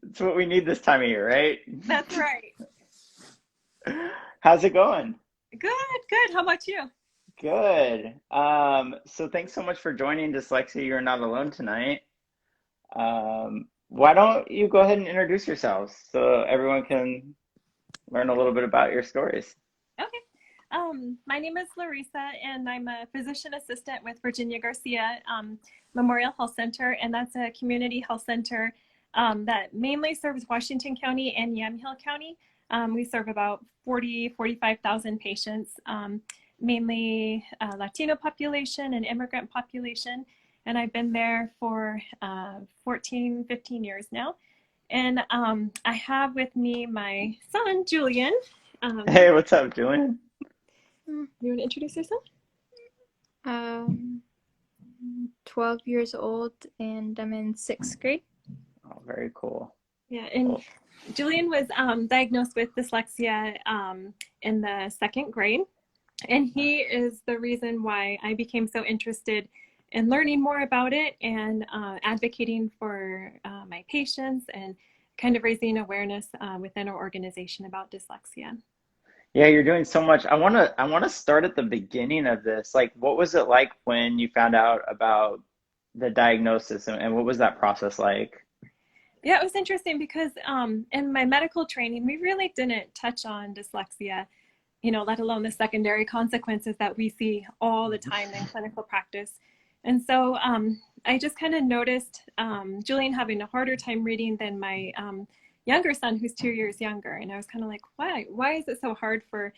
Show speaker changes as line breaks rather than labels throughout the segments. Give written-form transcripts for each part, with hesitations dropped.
It's what we need this time of year, right?
That's right.
How's it going?
Good, good. How about you?
Good. So thanks so much for joining Dyslexia. You're not alone tonight. Why don't you go ahead and introduce yourselves so everyone can learn a little bit about your stories?
Okay. My name is Larissa, and I'm a physician assistant with Virginia Garcia Memorial Health Center, and that's a community health center that mainly serves Washington County and Yamhill County. We serve about 45,000 patients, mainly Latino population and immigrant population. And I've been there for 14, 15 years now. And I have with me my son, Julian.
Hey, what's up, Julian?
You want to introduce yourself?
Um, 12 years old and I'm in sixth grade.
Oh, very cool.
Yeah, and
Cool.
Julian was diagnosed with dyslexia in the second grade. And he is the reason why I became so interested in learning more about it and advocating for my patients and kind of raising awareness within our organization about dyslexia.
Yeah, you're doing so much. I want to start at the beginning of this. Like, what was it like when you found out about the diagnosis and what was that process like?
Yeah, it was interesting because in my medical training, we really didn't touch on dyslexia, let alone the secondary consequences that we see all the time in clinical practice. And so I just kind of noticed Julian having a harder time reading than my younger son, who's 2 years younger. And I was kind of like, why? Why is it so hard for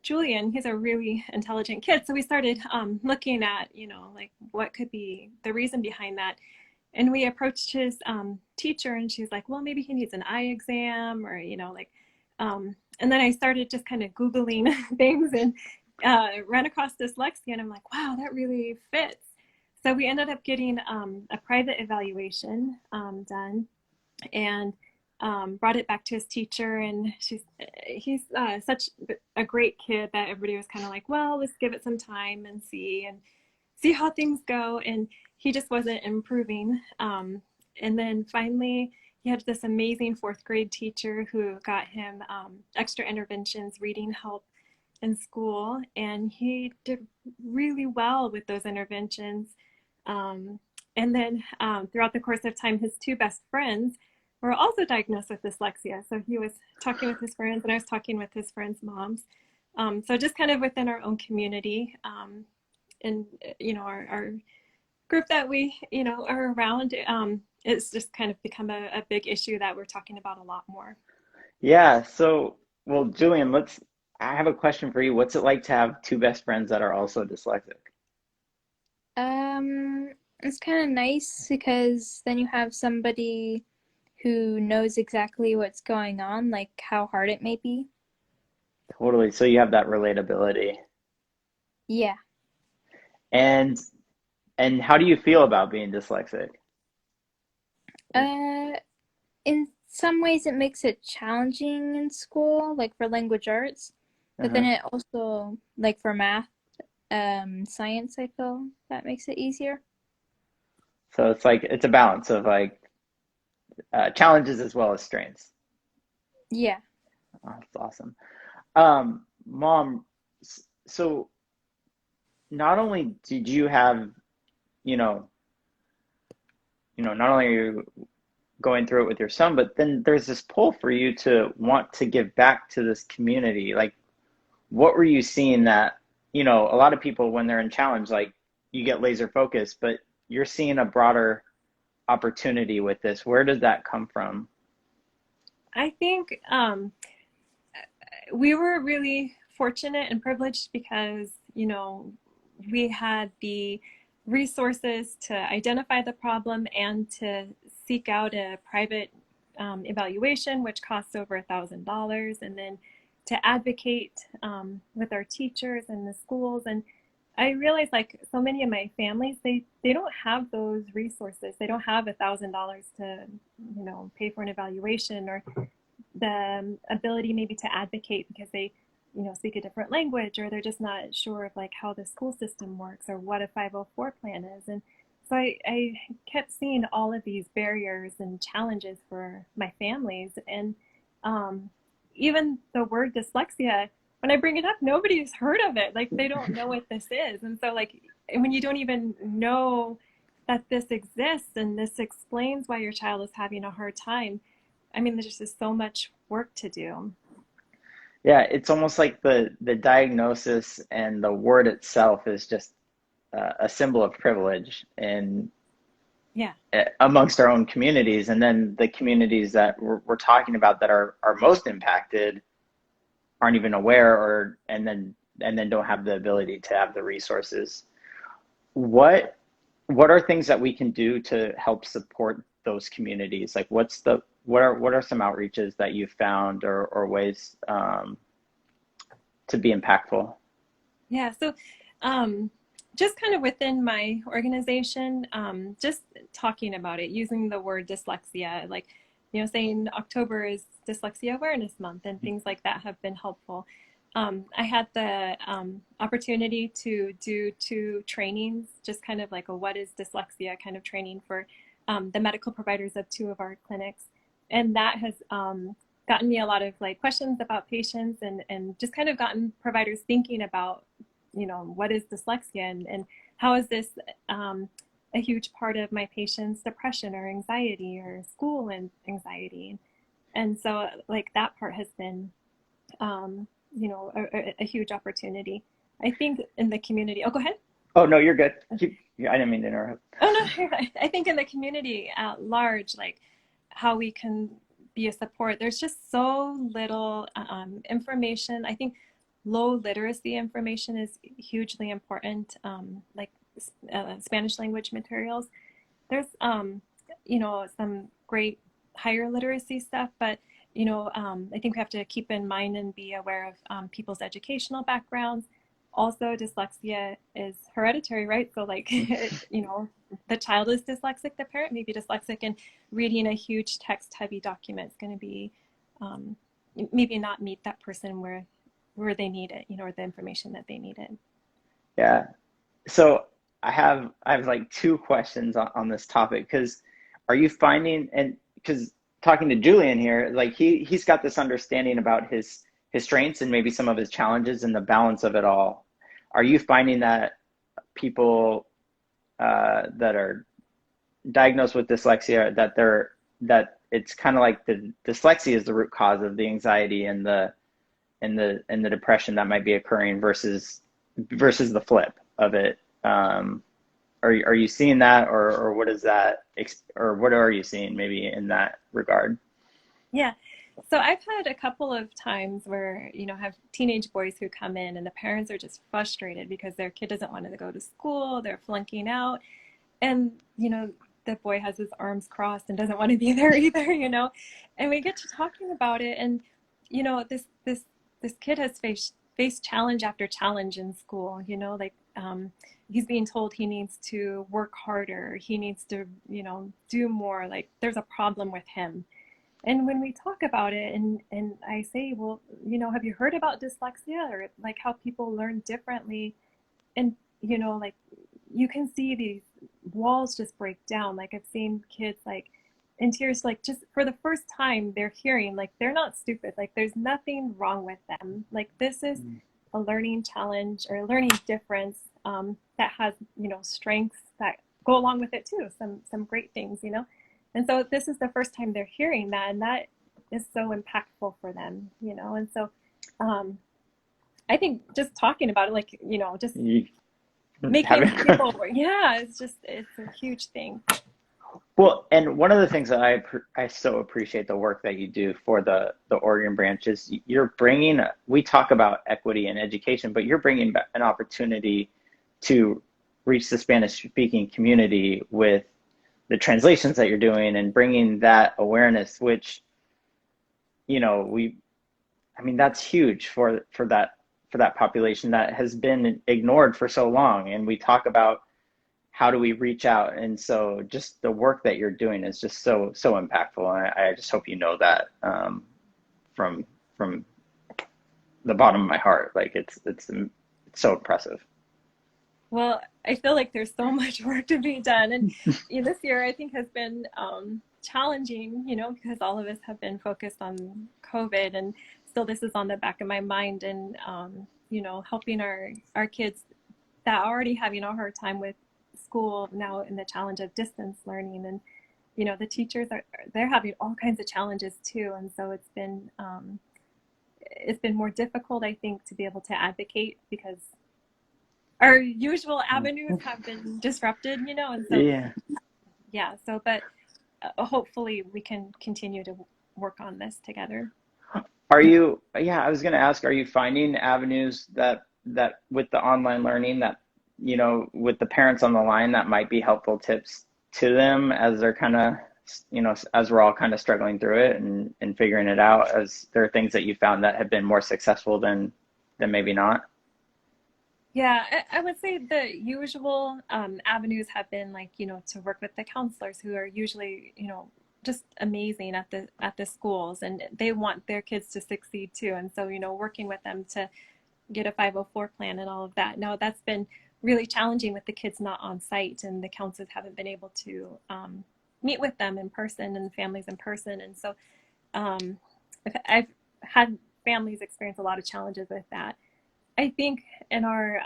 Julian? He's a really intelligent kid. So we started looking at, like what could be the reason behind that. And we approached his teacher, and she's like, well, maybe he needs an eye exam, or, and then I started just kind of Googling things and ran across dyslexia, and I'm like, wow, that really fits. So we ended up getting a private evaluation done, and brought it back to his teacher, and he's such a great kid that everybody was kind of like, well, let's give it some time and see how things go. And he just wasn't improving. And then finally, he had this amazing fourth grade teacher who got him extra interventions, reading help in school, and he did really well with those interventions. Um, and then throughout the course of time, his two best friends were also diagnosed with dyslexia. So he was talking with his friends, and I was talking with his friends' moms. So just kind of within our own community, and our group that we are around, it's just kind of become a big issue that we're talking about a lot more.
Yeah, so, well, Julian, I have a question for you. What's it like to have two best friends that are also dyslexic?
It's kind of nice because then you have somebody who knows exactly what's going on, like how hard it may be.
Totally. So you have that relatability.
Yeah.
And and how do you feel about being dyslexic?
Uh, in some ways it makes it challenging in school, like for language arts, but then
Uh-huh.
it also, like for math, science, I feel that makes it easier.
So it's like it's a balance of like challenges as well as strengths.
Yeah.
Oh, that's awesome. Mom, so not only did you have, you know, not only are you going through it with your son, but then there's this pull for you to want to give back to this community. Like, what were you seeing that, a lot of people when they're in challenge, like you get laser focused, but you're seeing a broader opportunity with this. Where does that come from?
I think we were really fortunate and privileged because, we had the resources to identify the problem and to seek out a private evaluation, which costs over $1,000, and then to advocate with our teachers and the schools. And I realize, like, so many of my families, they don't have those resources. They don't have $1,000 to, pay for an evaluation, or the ability maybe to advocate because they speak a different language, or they're just not sure of like how the school system works or what a 504 plan is. And So I kept seeing all of these barriers and challenges for my families. And um, even the word dyslexia, when I bring it up, nobody's heard of it. Like they don't know what this is. And so like when you don't even know that this exists and this explains why your child is having a hard time, I mean, there's just so much work to do.
Yeah, it's almost like the diagnosis and the word itself is just a symbol of privilege in
Yeah.
amongst our own communities, and then the communities that we're talking about that are most impacted aren't even aware, or and then don't have the ability to have the resources. What what are things that we can do to help support those communities? Like, what are some outreaches that you've found, or ways to be impactful?
Yeah, so um, just kind of within my organization, just talking about it, using the word dyslexia, like, saying October is Dyslexia Awareness Month and things like that have been helpful. I had the opportunity to do two trainings, just kind of like a what is dyslexia kind of training for the medical providers of two of our clinics. And that has gotten me a lot of like questions about patients and just kind of gotten providers thinking about what is dyslexia and how is this a huge part of my patient's depression or anxiety or school and anxiety. And so like that part has been, a huge opportunity. I think in the community, oh, go ahead.
Oh no, you're good. I didn't mean to interrupt.
Oh no, you're right. I think in the community at large, like how we can be a support. There's just so little information. I think low literacy information is hugely important. Like Spanish language materials. There's some great higher literacy stuff, but I think we have to keep in mind and be aware of people's educational backgrounds. Also, dyslexia is hereditary, right? So, like, the child is dyslexic, the parent may be dyslexic, and reading a huge text-heavy document is going to be um, maybe not meet that person where they need it, or the information that they need it.
Yeah. So I have like two questions on this topic, because are you finding, and because talking to Julian here, like he's got this understanding about his strengths and maybe some of his challenges and the balance of it all. Are you finding that people that are diagnosed with dyslexia, that it's kind of like the dyslexia is the root cause of the anxiety and the depression that might be occurring, versus the flip of it? Are you seeing that, or what is that, or what are you seeing maybe in that regard?
Yeah. So I've had a couple of times where, have teenage boys who come in and the parents are just frustrated because their kid doesn't want to go to school, they're flunking out, and, the boy has his arms crossed and doesn't want to be there either. And we get to talking about it, and, this kid has faced challenge after challenge in school, like he's being told he needs to work harder, he needs to, do more, like there's a problem with him. And when we talk about it and I say, well, have you heard about dyslexia or like how people learn differently? And, like you can see these walls just break down. Like I've seen kids like in tears, like just for the first time they're hearing, like they're not stupid. Like there's nothing wrong with them. Like this is a learning challenge or a learning difference that has, strengths that go along with it too. Some great things. And so this is the first time they're hearing that, and that is so impactful for them. And so I think just talking about it, like, just
You
making
haven't.
people, yeah, it's a huge thing.
Well, and one of the things that I so appreciate the work that you do for the Oregon branch is you're bringing, we talk about equity in education, but you're bringing back an opportunity to reach the Spanish speaking community with the translations that you're doing, and bringing that awareness, which, we, I mean, that's huge for that population that has been ignored for so long. And we talk about how do we reach out, and so just the work that you're doing is just so impactful. And I just hope you know that, from the bottom of my heart. Like it's so impressive.
Well, I feel like there's so much work to be done. And this year I think has been challenging, because all of us have been focused on COVID, and still this is on the back of my mind. And, helping our kids that are already having a hard time with school now, in the challenge of distance learning. And, the teachers they're having all kinds of challenges too. And so it's been more difficult, I think, to be able to advocate because our usual avenues have been disrupted, and so,
Yeah.
yeah, so, but hopefully we can continue to work on this together.
Yeah, I was going to ask, are you finding avenues that with the online learning that, with the parents on the line, that might be helpful tips to them as they're kind of, as we're all kind of struggling through it and figuring it out, as there are things that you found that have been more successful than maybe not?
Yeah, I would say the usual avenues have been like, to work with the counselors who are usually, just amazing at the schools, and they want their kids to succeed too. And so, working with them to get a 504 plan and all of that. Now that's been really challenging with the kids not on site, and the counselors haven't been able to meet with them in person and the families in person. And so um, I've had families experience a lot of challenges with that. I think in our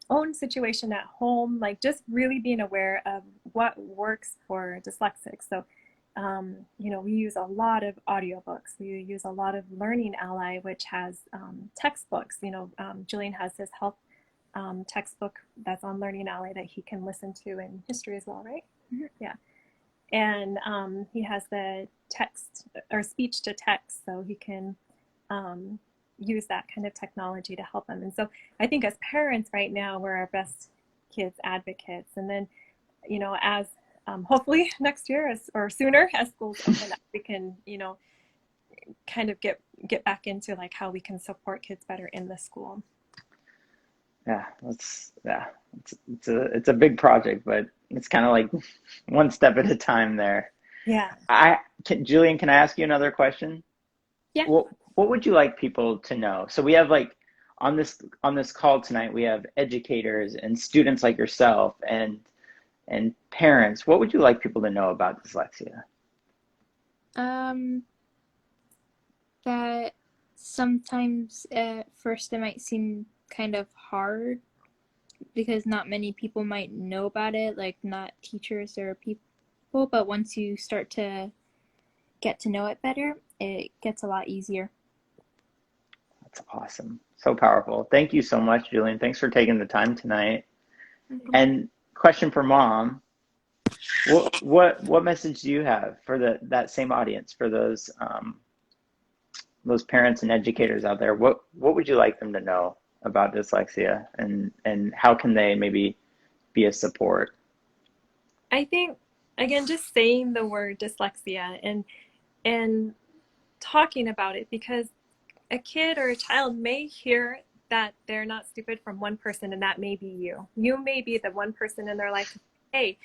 own situation at home, like just really being aware of what works for dyslexics. So, we use a lot of audiobooks. We use a lot of Learning Ally, which has textbooks. Julian has his health textbook that's on Learning Ally that he can listen to in history as well, right?
Mhm.
Yeah. And he has the text or speech to text, so he can use that kind of technology to help them. And so I think as parents right now, we're our best kids advocates. And then, as hopefully next year or sooner as schools open up, we can, kind of get back into like how we can support kids better in the school.
Yeah, it's a big project, but it's kind of like one step at a time there.
Yeah.
Julian, can I ask you another question?
Yeah.
What would you like people to know? So we have like on this call tonight, we have educators and students like yourself and parents. What would you like people to know about dyslexia?
Um, that sometimes at first it might seem kind of hard because not many people might know about it, like not teachers or people, but once you start to get to know it better, it gets a lot easier.
That's awesome. So powerful. Thank you so much, Julian. Thanks for taking the time tonight.
Mhm.
And question for mom, what message do you have for that same audience, for those parents and educators out there? What would you like them to know about dyslexia, and how can they maybe be a support?
I think, again, just saying the word dyslexia and talking about it, because a kid or a child may hear that they're not stupid from one person, and that may be you. You may be the one person in their life, hey,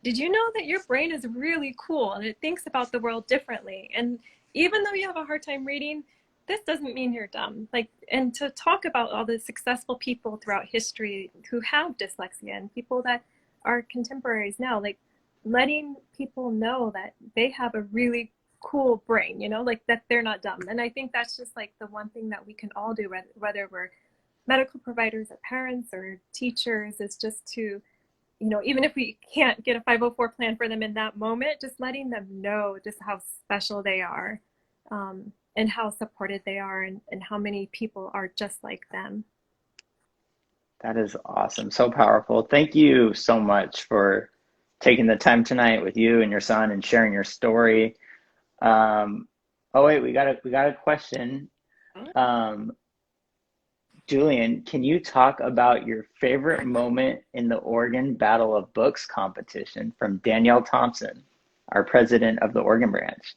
did you know that your brain is really cool and it thinks about the world differently? And even though you have a hard time reading, this doesn't mean you're dumb. Like, and to talk about all the successful people throughout history who have dyslexia and people that are contemporaries now, like letting people know that they have a really cool brain, like that they're not dumb. And I think that's just like the one thing that we can all do, whether we're medical providers or parents or teachers, is just to, even if we can't get a 504 plan for them in that moment, just letting them know just how special they are, and how supported they are, and how many people are just like them.
That is awesome. So powerful. Thank you so much for taking the time tonight with you and your son and sharing your story. Oh wait, we got a question. Um, Julian, can you talk about your favorite moment in the Oregon Battle of Books competition from Danielle Thompson, our president of the Oregon branch?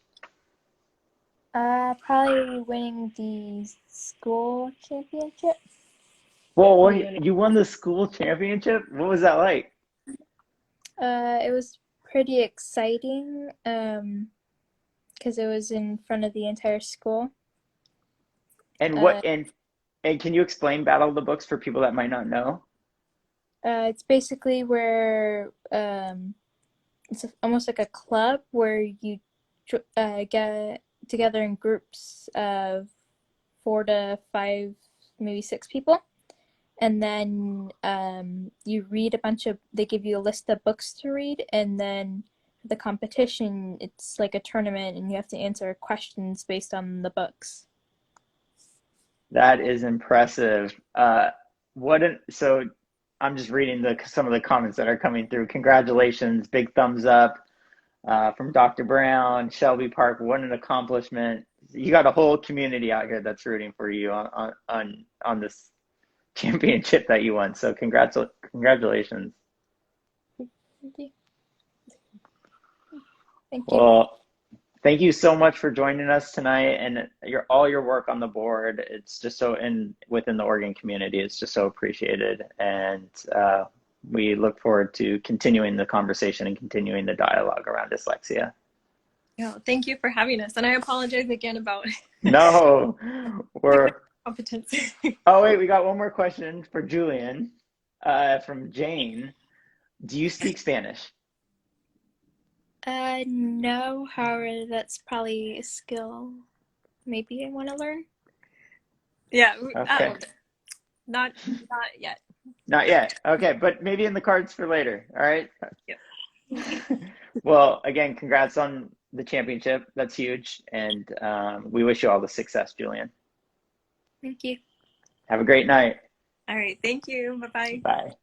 Probably winning the school championship.
Whoa, you won the school championship? What was that like?
It was pretty exciting, because it was in front of the entire school.
And
Uh,
what and can you explain Battle of the Books for people that might not know?
It's basically where it's almost like a club where you get together in groups of 4 to 5, maybe 6 people, and then you read a bunch of. They give you a list of books to read, and then the competition, it's like a tournament, and you have to answer questions based on the books.
That is impressive. So I'm just reading some of the comments that are coming through. Congratulations, big thumbs up from Dr. Brown, Shelby Park. What an accomplishment! You got a whole community out here that's rooting for you on this championship that you won. So congratulations.
Thank you. Thank you.
Well, thank you so much for joining us tonight, and all your work on the board. It's just so within the Oregon community. It's just so appreciated, and we look forward to continuing the conversation and continuing the dialogue around dyslexia.
Yeah, thank you for having us, and I apologize again about
No,
competence.
Oh wait, we got one more question for Julian from Jane. Do you speak Spanish?
No, however, that's probably a skill maybe I want to learn.
Yeah,
Okay.
Not yet.
Not yet. Okay, but maybe in the cards for later. All right.
Yeah.
Well, again, congrats on the championship. That's huge, and we wish you all the success, Julian.
Thank you.
Have a great night.
All right. Thank you. Bye-bye.
Bye.